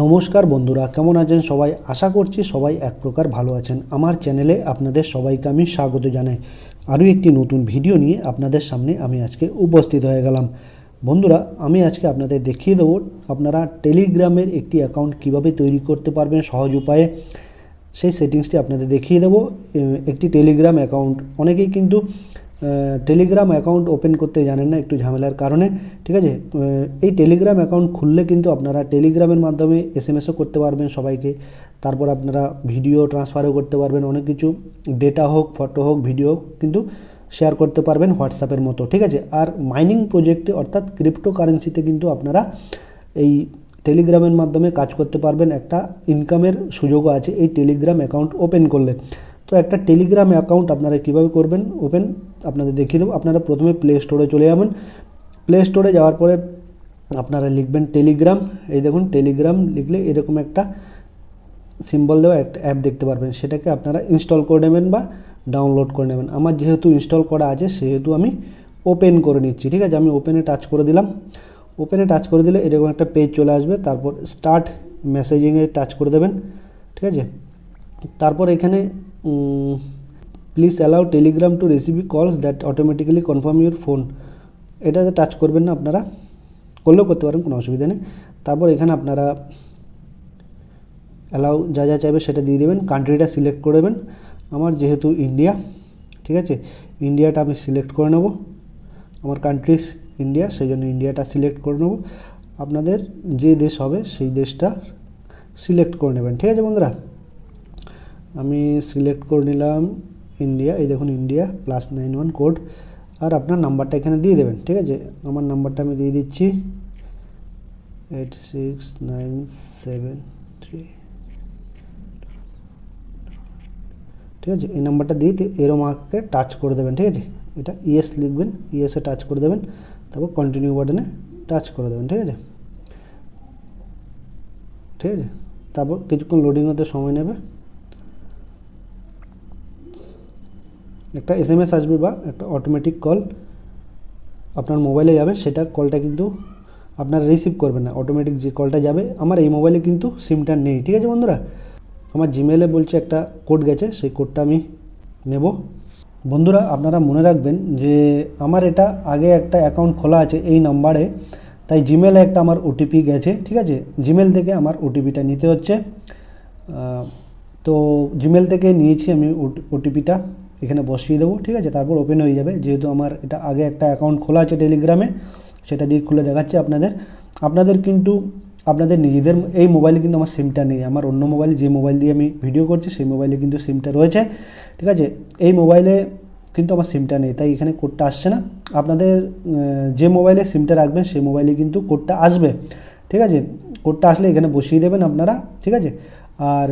নমস্কার বন্ধুরা, কেমন আছেন সবাই? আশা করছি সবাই এক প্রকার ভালো আছেন। আমার চ্যানেলে আপনাদের সবাইকে আমি স্বাগত জানাই। আরও একটি নতুন ভিডিও নিয়ে আপনাদের সামনে আমি আজকে উপস্থিত হয়ে গেলাম। বন্ধুরা, আমি আজকে আপনাদের দেখিয়ে দেবো আপনারা টেলিগ্রামের একটি অ্যাকাউন্ট কিভাবে তৈরি করতে পারবেন সহজ উপায়ে। সেই সেটিংসটি আপনাদের দেখিয়ে দেবো। একটি টেলিগ্রাম অ্যাকাউন্ট, অনেকেই কিন্তু টেলিগ্রাম অ্যাকাউন্ট ওপেন করতে জানেন না একটু ঝামেলার কারণে, ঠিক আছে। এই টেলিগ্রাম অ্যাকাউন্ট খুললে কিন্তু আপনারা টেলিগ্রামের মাধ্যমে এসএমএসও করতে পারবেন সবাইকে। তারপর আপনারা ভিডিও ট্রান্সফারও করতে পারবেন, অনেক কিছু ডেটা হোক, ফটো হোক, ভিডিও হোক কিন্তু শেয়ার করতে পারবেন হোয়াটসঅ্যাপের মতো, ঠিক আছে। আর মাইনিং প্রজেক্টে অর্থাৎ ক্রিপ্টো কারেন্সিতে কিন্তু আপনারা এই টেলিগ্রামের মাধ্যমে কাজ করতে পারবেন। একটা ইনকামের সুযোগও আছে এই টেলিগ্রাম অ্যাকাউন্ট ওপেন করলে। তো একটা টেলিগ্রাম অ্যাকাউন্ট আপনারা কীভাবে করবেন ওপেন আপনাদের দেখিয়ে দেবো। আপনারা প্রথমে প্লে স্টোরে চলে যাবেন। প্লে স্টোরে যাওয়ার পরে আপনারা লিখবেন টেলিগ্রাম। এই দেখুন, টেলিগ্রাম লিখলে এরকম একটা সিম্বল দেওয়া একটা অ্যাপ দেখতে পারবেন। সেটাকে আপনারা ইনস্টল করে নেবেন বা ডাউনলোড করে নেবেন। আমার যেহেতু ইনস্টল করা আছে সেহেতু আমি ওপেন করে নিচ্ছি, ঠিক আছে। আমি ওপেনে টাচ করে দিলাম। ওপেনে টাচ করে দিলে এরকম একটা পেজ চলে আসবে। তারপর স্টার্ট মেসেজিংয়ে টাচ করে দেবেন, ঠিক আছে। তারপর এখানে please allow Telegram to receive calls that automatically confirm your phone, এটাতে টাচ করবেন না, আপনারা করলেও করতে পারেন, কোনো অসুবিধা নেই। তারপর এখানে আপনারা অ্যালাউ যা যা চাইবে সেটা দিয়ে দেবেন। কান্ট্রিটা সিলেক্ট করে দেবেন। আমার যেহেতু ইন্ডিয়া, ঠিক আছে, ইন্ডিয়াটা আমি সিলেক্ট করে নেব। আমার কান্ট্রিজ ইন্ডিয়া, সেই জন্য ইন্ডিয়াটা সিলেক্ট করে নেব। আপনাদের যে দেশ হবে সেই দেশটা সিলেক্ট করে নেবেন, ঠিক আছে বন্ধুরা। আমি সিলেক্ট করে নিলাম ইন্ডিয়া। এই দেখুন ইন্ডিয়া +91 কোড। আর আপনার নাম্বারটা এখানে দিয়ে দেবেন, ঠিক আছে। আমার নাম্বারটা আমি দিয়ে দিচ্ছি 86973, ঠিক আছে। এই নাম্বারটা দিয়ে এরো মার্কে টাচ করে দেবেন, ঠিক আছে। এটা ইয়েস লিখবেন, ইয়েসে টাচ করে দেবেন। তারপর কন্টিনিউ বাটনে টাচ করে দেবেন, ঠিক আছে, ঠিক আছে। তারপর কিছুক্ষণ লোডিং হতে সময় নেবে। একটা এসএমএস আসবে বা একটা অটোমেটিক কল আপনার মোবাইলে যাবে। সেটা কলটা কিন্তু আপনারা রিসিভ করবেন না, অটোমেটিক যে কলটা যাবে। আমার এই মোবাইলে কিন্তু সিমটা নেই, ঠিক আছে বন্ধুরা। আমার জিমেলে বলছে একটা কোড গেছে, সেই কোডটা আমি নেব। বন্ধুরা, আপনারা মনে রাখবেন যে আমার এটা আগে একটা অ্যাকাউন্ট খোলা আছে এই নাম্বারে, তাই জিমেলে একটা আমার ওটিপি গেছে, ঠিক আছে। জিমেল থেকে আমার ওটিপিটা নিতে হচ্ছে। তো জিমেল থেকে নিয়েছি আমি ওটিপিটা, এখানে বসিয়ে দেবো, ঠিক আছে। তারপর ওপেন হয়ে যাবে। যেহেতু আমার এটা আগে একটা অ্যাকাউন্ট খোলা আছে টেলিগ্রামে, সেটা দিয়ে খুলে দেখাচ্ছে আপনাদের কিন্তু আপনাদের নিজেদের এই মোবাইলে কিন্তু আমার সিমটা নেই। আমার অন্য মোবাইলে, যে মোবাইল দিয়ে আমি ভিডিও করছি সেই মোবাইলে কিন্তু সিমটা রয়েছে, ঠিক আছে। এই মোবাইলে কিন্তু আমার সিমটা নেই, তাই এখানে কোডটা আসছে না। আপনাদের যে মোবাইলে সিমটা রাখবেন সেই মোবাইলে কিন্তু কোডটা আসবে, ঠিক আছে। কোডটা আসলে এখানে বসিয়ে দেবেন আপনারা, ঠিক আছে। আর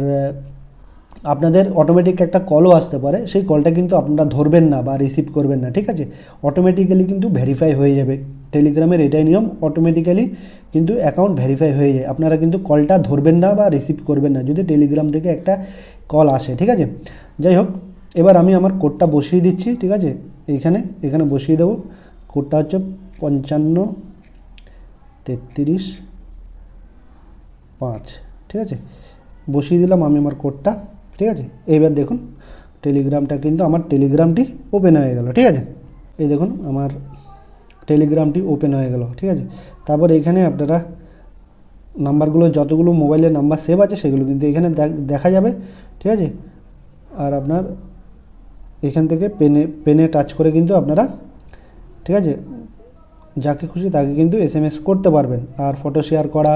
আপনাদের অটোমেটিক একটা কলও আসতে পারে, সেই কলটা কিন্তু আপনারা ধরবেন না বা রিসিভ করবেন না, ঠিক আছে। অটোমেটিক্যালি কিন্তু ভেরিফাই হয়ে যাবে। টেলিগ্রামের এটাই নিয়ম, অটোমেটিক্যালি কিন্তু অ্যাকাউন্ট ভেরিফাই হয়ে যায়। আপনারা কিন্তু কলটা ধরবেন না বা রিসিভ করবেন না যদি টেলিগ্রাম থেকে একটা কল আসে, ঠিক আছে। যাই হোক, এবার আমি আমার কোডটা বসিয়ে দিচ্ছি, ঠিক আছে। এখানে বসিয়ে দেবো। কোডটা হচ্ছে 5533.5, ঠিক আছে। বসিয়ে দিলাম আমি আমার কোডটা, ঠিক আছে। এইবার দেখুন টেলিগ্রামটা কিন্তু আমার টেলিগ্রামটি ওপেন হয়ে গেল, ঠিক আছে। এই দেখুন আমার টেলিগ্রামটি ওপেন হয়ে গেল, ঠিক আছে। তারপর এখানে আপনারা নাম্বারগুলো, যতগুলো মোবাইলের নাম্বার সেভ আছে সেগুলো কিন্তু এখানে দেখা যাবে, ঠিক আছে। আর আপনার এখান থেকে পেনে টাচ করে কিন্তু আপনারা, ঠিক আছে, যাকে খুশি তাকে কিন্তু এসএমএস করতে পারবেন। আর ফটো শেয়ার করা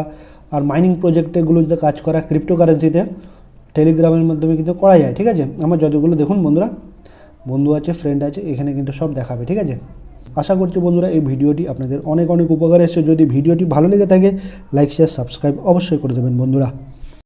আর মাইনিং প্রজেক্টগুলোতে কাজ করা ক্রিপ্টোকারেন্সিতে টেলিগ্রামের মাধ্যমে কিন্তু করা যায়, ঠিক আছে। আমার যতগুলো দেখুন বন্ধুরা, বন্ধু আছে, ফ্রেন্ড আছে, এখানে কিন্তু সব দেখাবে, ঠিক আছে। আশা করছি বন্ধুরা এই ভিডিওটি আপনাদের অনেক অনেক উপকারে এসেছে। যদি ভিডিওটি ভালো লেগে থাকে লাইক, শেয়ার, সাবস্ক্রাইব অবশ্যই করে দেবেন বন্ধুরা।